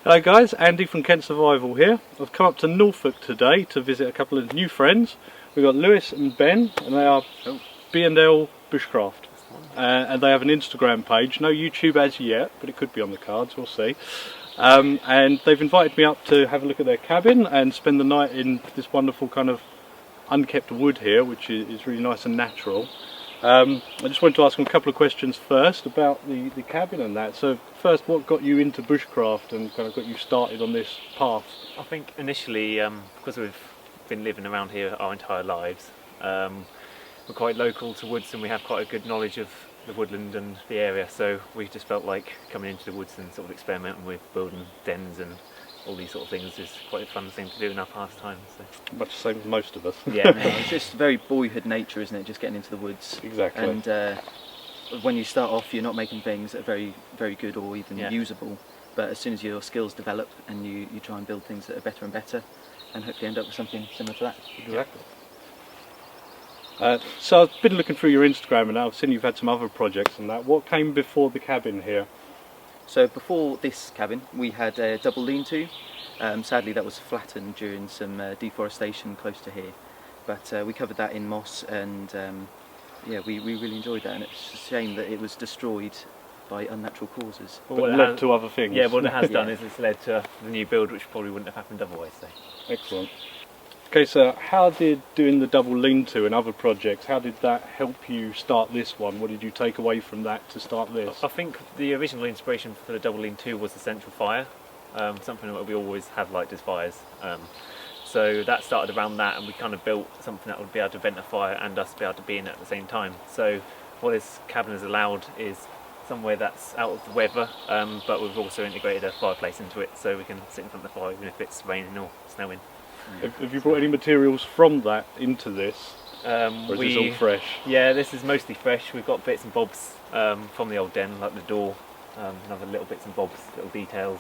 Hello guys, Andy from Kent Survival here. I've come up to Nolfolk today to visit a couple of new friends. We've got Lewis and Ben, and they are B L Bushcraft. And they have an Instagram page, no YouTube as yet, but it could be on the cards, we'll see. And they've invited me up to have a look at their cabin and spend the night in this wonderful kind of unkept wood here, which is really nice and natural. I just wanted to ask them a couple of questions first about the cabin and that. So first, what got you into bushcraft and kind of got you started on this path? I think initially, because we've been living around here our entire lives, we're quite local to woods and we have quite a good knowledge of the woodland and the area, so we just felt like coming into the woods and sort of experimenting with building dens and all these sort of things is quite a fun thing to do in our pastime. So. Much the same as most of us. Yeah, it's just very boyhood nature, isn't it? Just getting into the woods. Exactly. And when you start off, you're not making things that are very, very good or even usable. But as soon as your skills develop and you try and build things that are better and better, and hopefully end up with something similar to that. Exactly. So I've been looking through your Instagram and I've seen you've had some other projects and that. What came before the cabin here? So before this cabin, we had a double lean-to. Sadly, that was flattened during some deforestation close to here. But we covered that in moss, and yeah, we really enjoyed that. And it's a shame that it was destroyed by unnatural causes. But it led to other things. Yeah, what it has done is it's led to the new build, which probably wouldn't have happened otherwise. So. Excellent. Okay, so how did doing the double lean-to and other projects, how did that help you start this one? What did you take away from that to start this? I think the original inspiration for the double lean-to was the central fire, something that we always have liked as fires. So that started around that, and we kind of built something that would be able to vent a fire and us be able to be in it at the same time. So what this cabin has allowed is somewhere that's out of the weather, but we've also integrated a fireplace into it, so we can sit in front of the fire even if it's raining or snowing. Have you brought any materials from that into this? Or is this all fresh? Yeah, this is mostly fresh. We've got bits and bobs from the old den, like the door, and other little bits and bobs, little details.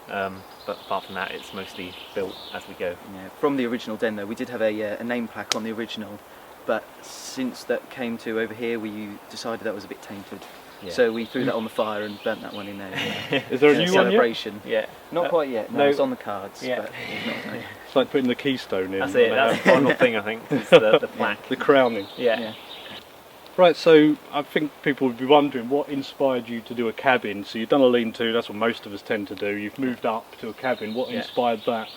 But apart from that, it's mostly built as we go. Yeah, from the original den though, we did have a name plaque on the original, but since that came to over here, we decided that was a bit tainted. Yeah. So we threw that on the fire and burnt that one in there. Is there a new celebration? One yet? Yeah. Not quite yet. No, it's on the cards. Yeah. But it's not. It's like putting the keystone in. That's it. That's the final thing, I think. Is the plaque. The crowning. Yeah. Right. So I think people would be wondering what inspired you to do a cabin. So you've done a lean-to. That's what most of us tend to do. You've moved up to a cabin. What inspired that?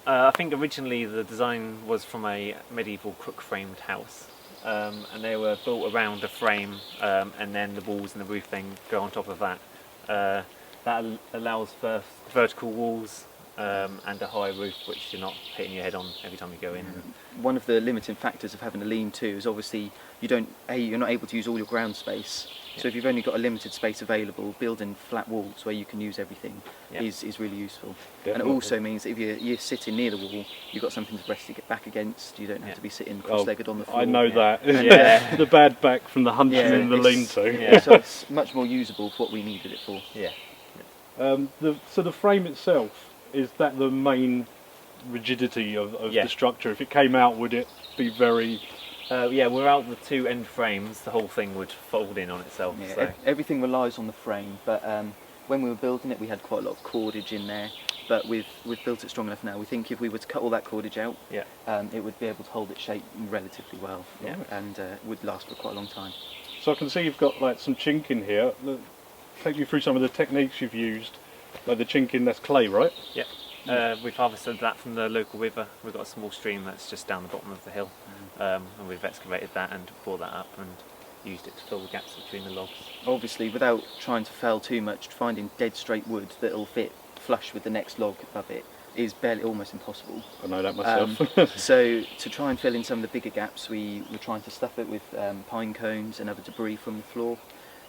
I think originally the design was from a medieval crook-framed house. And they were built around a frame, and then the walls and the roof then go on top of that. That allows for vertical walls and a high roof, which you're not hitting your head on every time you go in. One of the limiting factors of having a lean-to is obviously you're not able to use all your ground space. So if you've only got a limited space available, building flat walls where you can use everything is really useful. Definitely. And it also means if you're sitting near the wall, you've got something to rest your back against. You don't have to be sitting cross-legged on the floor. I know that. The bad back from the hunting in the lean-to. Yeah, so it's much more usable for what we needed it for. Yeah. So the frame itself, is that the main rigidity of the structure? If it came out, would it be very... yeah, without the two end frames, the whole thing would fold in on itself. Yeah, so. Everything relies on the frame, but when we were building it, we had quite a lot of cordage in there. But we've built it strong enough now. We think if we were to cut all that cordage out, it would be able to hold its shape relatively well, and would last for quite a long time. So I can see you've got like some chink in here. Take you through some of the techniques you've used. Like the chinking, that's clay, right? Yeah. We've harvested that from the local river. We've got a small stream that's just down the bottom of the hill, and we've excavated that and brought that up and used it to fill the gaps between the logs. Obviously, without trying to fell too much, finding dead straight wood that'll fit flush with the next log above it is almost impossible. I know that myself. So to try and fill in some of the bigger gaps, we were trying to stuff it with pine cones and other debris from the floor.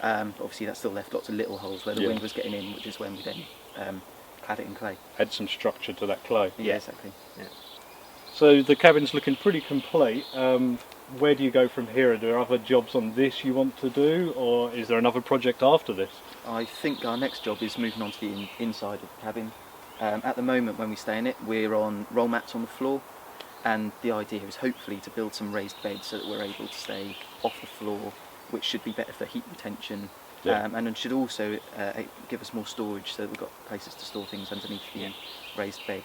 Obviously that still left lots of little holes where the wind was getting in, which is when we then clad it in clay. Add some structure to that clay. Yeah, exactly. Yeah. So the cabin's looking pretty complete. Where do you go from here? Are there other jobs on this you want to do, or is there another project after this? I think our next job is moving on to the inside of the cabin. At the moment when we stay in it, we're on roll mats on the floor, and the idea is hopefully to build some raised beds so that we're able to stay off the floor, which should be better for heat retention Yeah. And it should also give us more storage, so that we've got places to store things underneath the raised bed.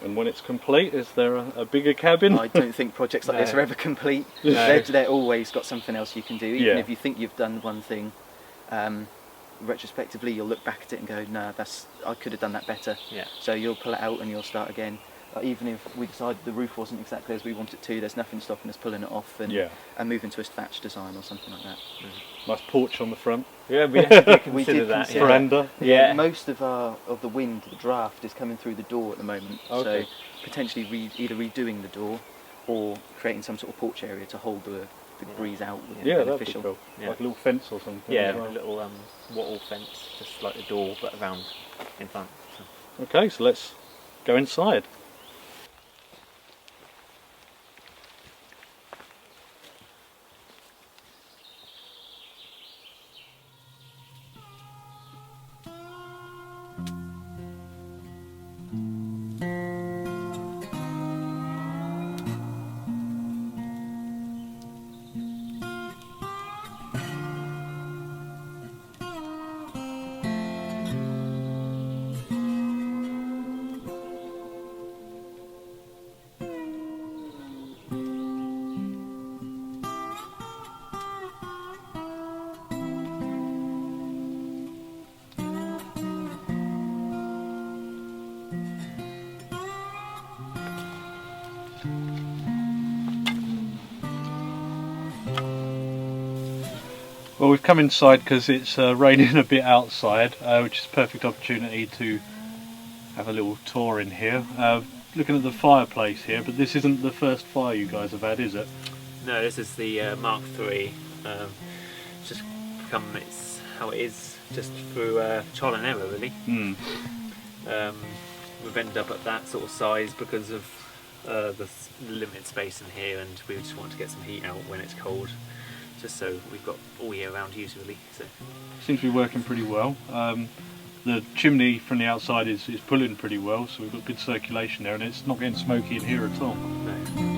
And when it's complete, is there a bigger cabin? I don't think projects like this are ever complete. No. They're always got something else you can do. Even Yeah. if you think you've done one thing, retrospectively you'll look back at it and go, no, I could have done that better. Yeah. So you'll pull it out and you'll start again. Even if we decided the roof wasn't exactly as we want it to, there's nothing stopping us pulling it off and moving to a thatch design or something like that. Nice porch on the front. Yeah, we actually consider We did that. consider Veranda. Yeah. Most of the wind, the draft, is coming through the door at the moment. Okay. So potentially either redoing the door or creating some sort of porch area to hold the breeze out would be Yeah, that'd be beneficial. cool. Yeah. Like a little fence or something. Yeah, as well. a little wattle fence, just like a door, but around in front. So. Okay, so let's go inside. Well, we've come inside because it's raining a bit outside, which is a perfect opportunity to have a little tour in here. Looking at the fireplace here, but this isn't the first fire you guys have had, is it? No, this is the Mark III. It's just become how it is, just through trial and error, really. We've ended up at that sort of size because of the limited space in here, and we just want to get some heat out when it's cold, just so we've got all year round use, really. So. Seems to be working pretty well. The chimney from the outside is pulling pretty well, so we've got good circulation there, and it's not getting smoky in here at all. No.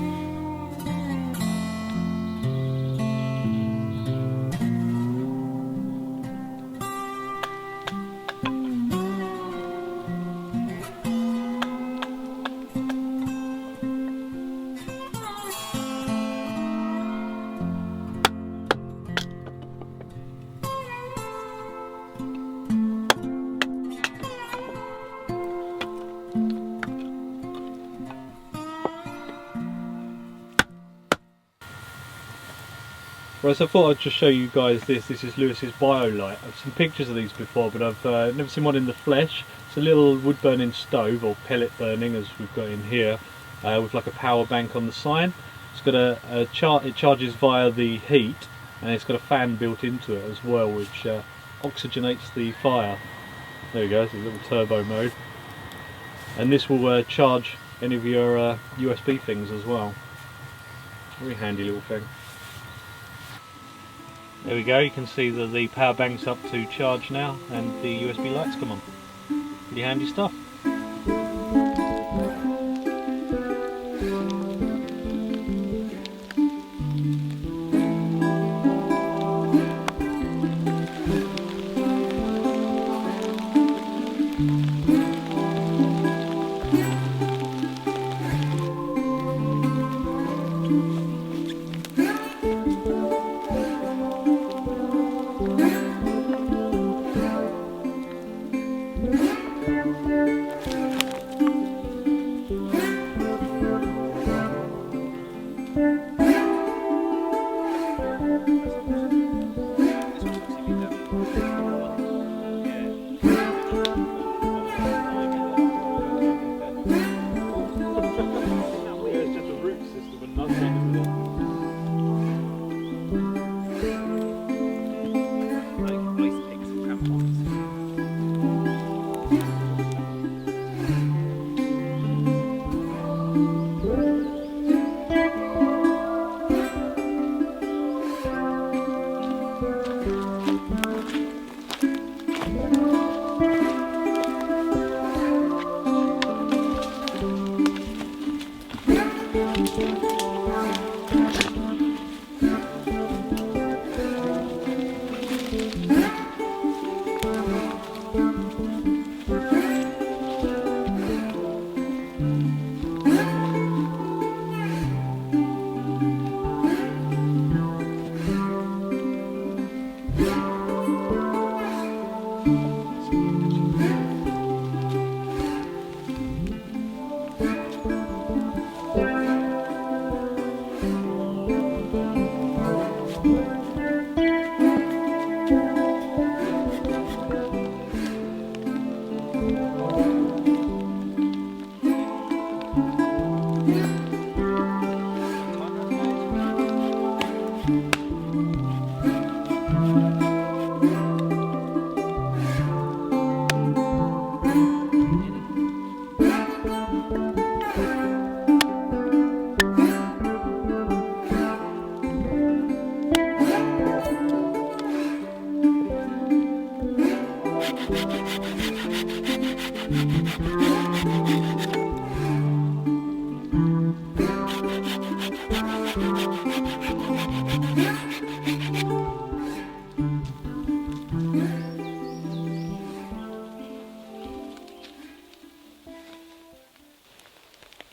Right, so I thought I'd just show you guys this. This is Lewis's BioLite. I've seen pictures of these before, but I've never seen one in the flesh. It's a little wood burning stove, or pellet burning as we've got in here, with like a power bank on the side. It's got it charges via the heat, and it's got a fan built into it as well, which oxygenates the fire. There you go, it's a little turbo mode. And this will charge any of your USB things as well. Very handy little thing. There we go, you can see that the power bank's up to charge now and the USB lights come on. Pretty handy stuff.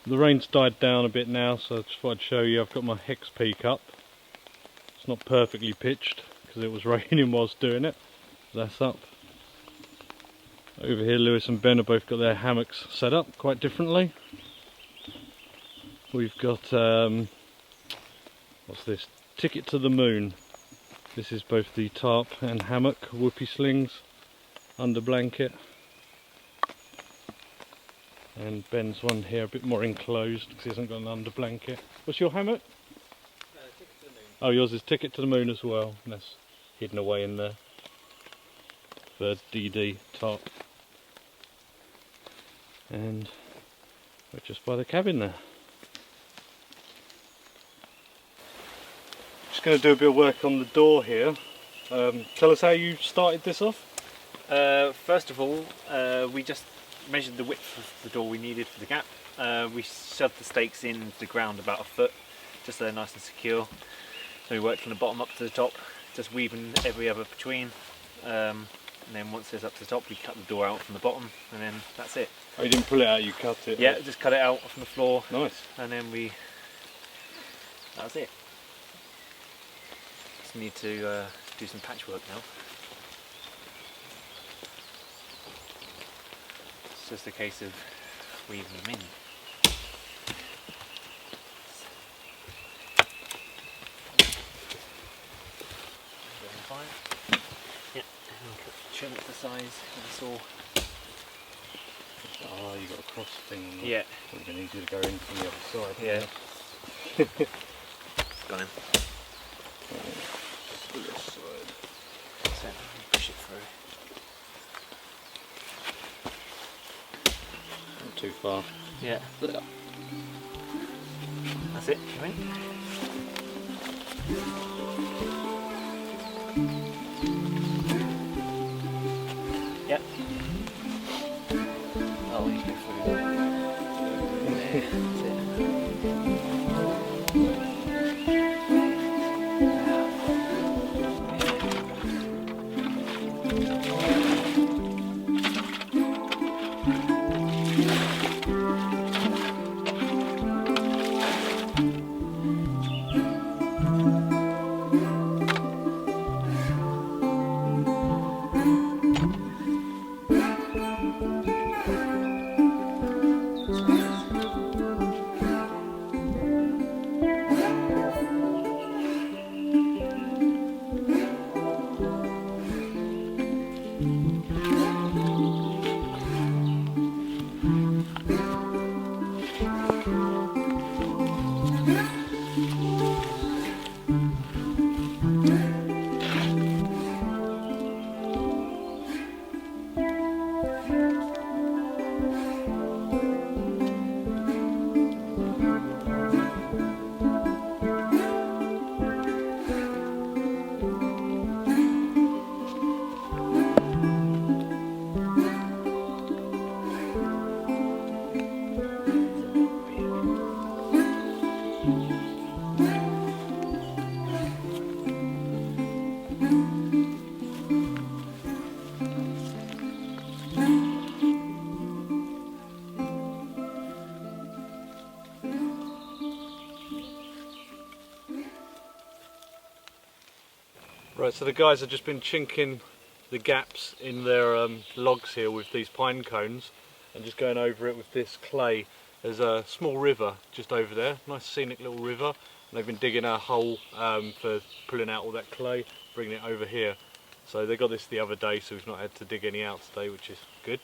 The rain's died down a bit now, so I just thought I'd show you. I've got my hex peak up. It's not perfectly pitched because it was raining whilst doing it. That's up. Over here Lewis and Ben have both got their hammocks set up quite differently. We've got, what's this? Ticket to the Moon. This is both the tarp and hammock whoopee slings, under blanket. And Ben's one here a bit more enclosed because he hasn't got an under blanket. What's your hammock? Ticket to the Moon. Oh, yours is Ticket to the Moon as well. And that's hidden away in there. The DD tarp. And we're just by the cabin there. Just going to do a bit of work on the door here. Tell us how you started this off. First of all, we just measured the width of the door we needed for the gap. We shoved the stakes into the ground about a foot, just so they're nice and secure. So we worked from the bottom up to the top, just weaving every other between. And then once it's up to the top, we cut the door out from the bottom, and then that's it. Oh, you didn't pull it out, you cut it? Yeah, just cut it out from the floor. Nice. And then that's it. Just need to do some patchwork now. It's just a case of weaving them in. Yeah, and trim it to size with a saw. Oh, you got a cross thing on that. Yeah. Would have been easier to go in from the other side. Yeah. Got him. This side. So push it through. Not too far. Yeah. That's it. Come in. Yep. Oh, you go through. There. That's it. Right, so the guys have just been chinking the gaps in their logs here with these pine cones and just going over it with this clay. There's a small river just over there, nice scenic little river, and they've been digging a hole for pulling out all that clay, bringing it over here. So they got this the other day, so we've not had to dig any out today, which is good.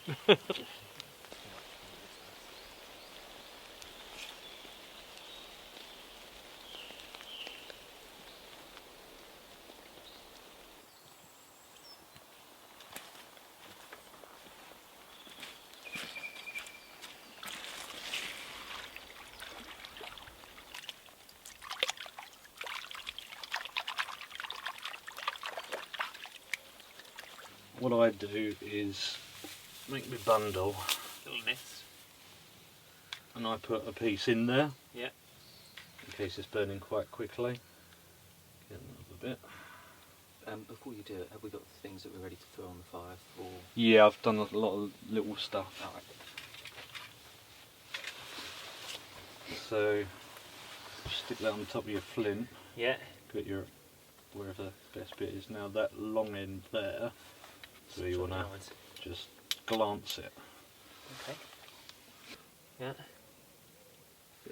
what I do is make my bundle, Little nest. and I put a piece in there. Yeah. In case it's burning quite quickly. Get another bit. Before you do it, have we got things that we're ready to throw on the fire? Or... Yeah, I've done a lot of little stuff. Alright. So stick that on top of your flint. Yeah. Put your wherever the best bit is. Now that long end there, so you want to just glance it. Okay. Yeah.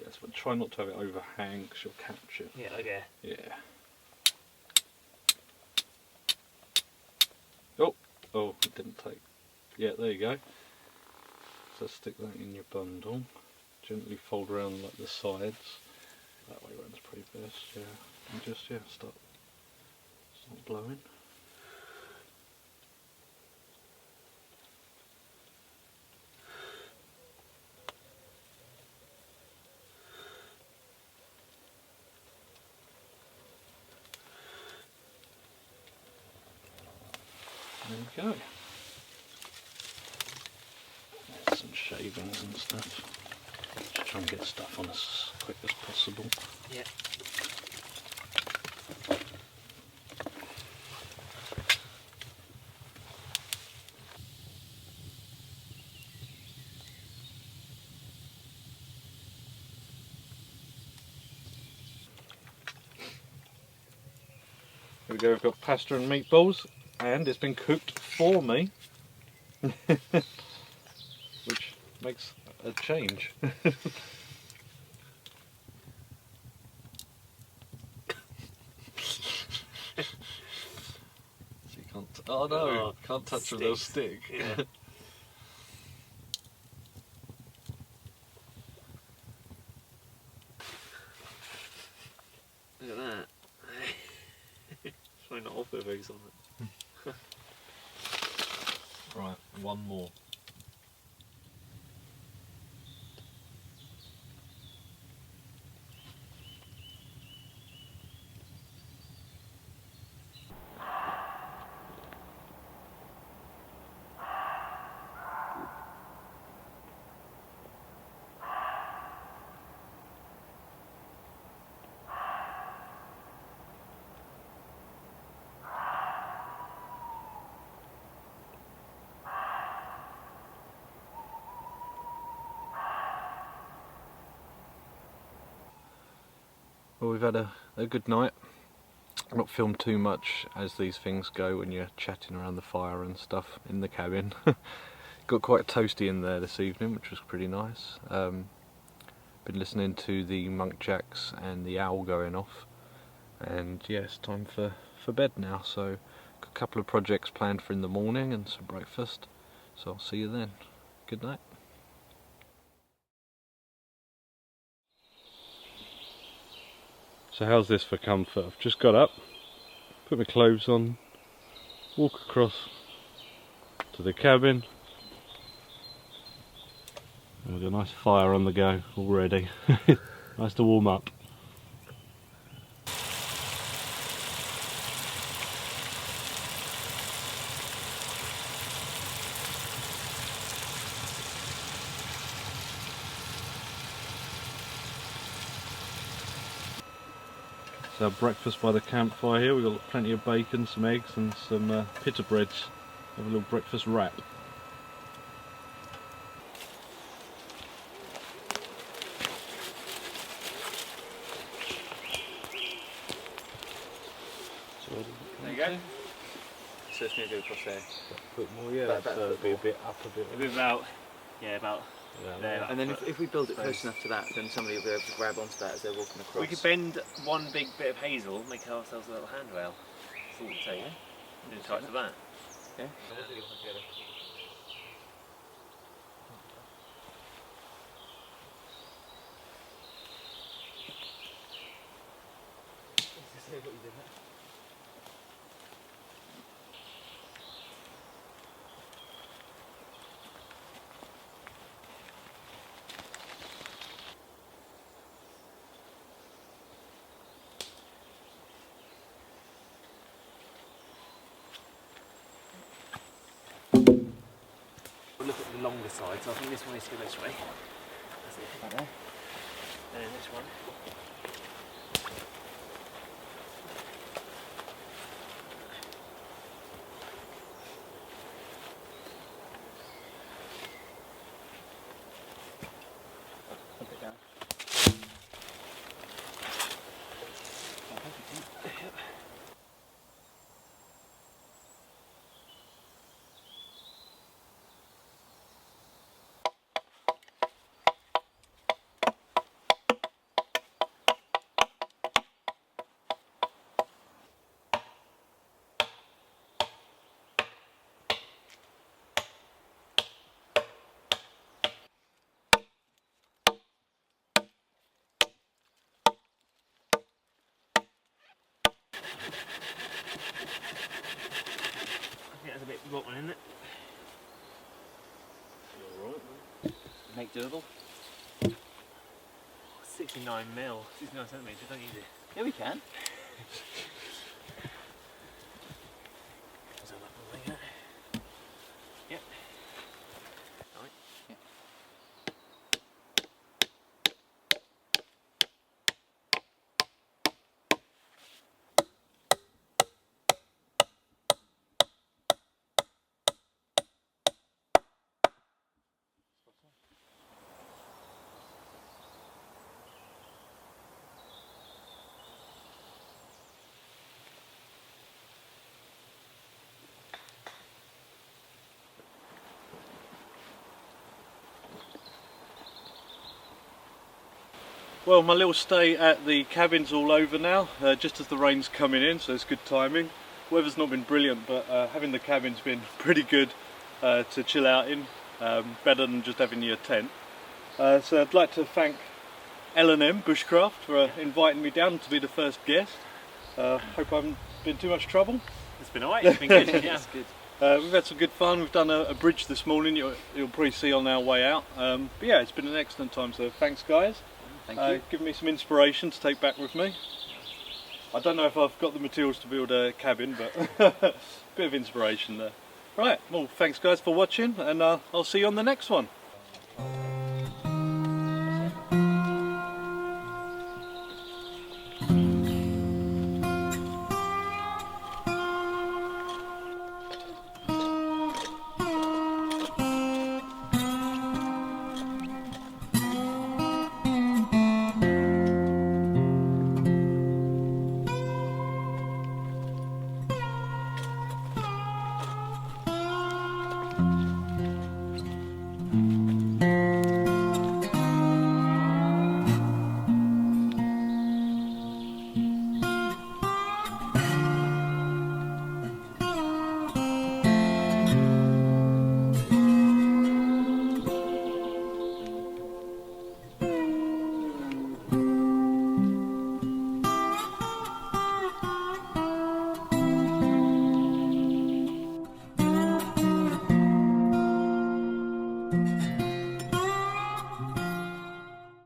Yes, but try not to have it overhang because you'll catch it. Yeah, okay. Yeah. Oh, it didn't take. Yeah, there you go. So stick that in your bundle. Gently fold around like the sides. That way around's probably best. Yeah, and just start blowing. There we go. There's some shavings and stuff. Just try and get stuff on as quick as possible. Yeah. Here we go, we've got pasta and meatballs, and it's been cooked for me, which makes a change. So you can't, oh no, can't touch with a stick. Yeah. Look at that. Try not off with eggs on it. Right, one more. Well, we've had a good night. Not filmed too much as these things go when you're chatting around the fire and stuff in the cabin. Got quite toasty in there this evening, which was pretty nice. Been listening to the muntjacs and the owl going off, and yeah, it's time for bed now. So got a couple of projects planned for in the morning and some breakfast. So I'll see you then. Good night. So how's this for comfort? I've just got up, put my clothes on, walk across to the cabin. And we've got a nice fire on the go already. Nice to warm up. So breakfast by the campfire here. We've got plenty of bacon, some eggs and some pita breads. Have a little breakfast wrap. There you go. So it's going to go across there. Put more, yeah. That So it'll be a bit up a bit. It'll be about, yeah, about there. And then if we build it close enough to that, then somebody will be able to grab onto that as they're walking across. We could bend one big bit of hazel, make ourselves a little handrail. That's all we take, yeah? And tie it to that. Yeah. longer side, so I think this one needs to go this way. That's it. Right there. And then this one. Put it down. I think that's a bit rotten, isn't it? Alright. Make doable. 69 mil, 69 centimetres, don't use it. Yeah, we can. Is that up the way? Yep. Right. Yeah. Well, my little stay at the cabin's all over now, just as the rain's coming in, so it's good timing. Weather's not been brilliant, but having the cabin's been pretty good to chill out in, better than just having your tent. So I'd like to thank L&M Bushcraft for inviting me down to be the first guest. Hope I haven't been too much trouble. It's been alright, it's been good. Yeah. That's good. We've had some good fun. We've done a bridge this morning, you'll probably see on our way out. But yeah, it's been an excellent time, so thanks guys. Thank you. Given me some inspiration to take back with me. I don't know if I've got the materials to build a cabin, but bit of inspiration there. Right, well thanks guys for watching, and I'll see you on the next one.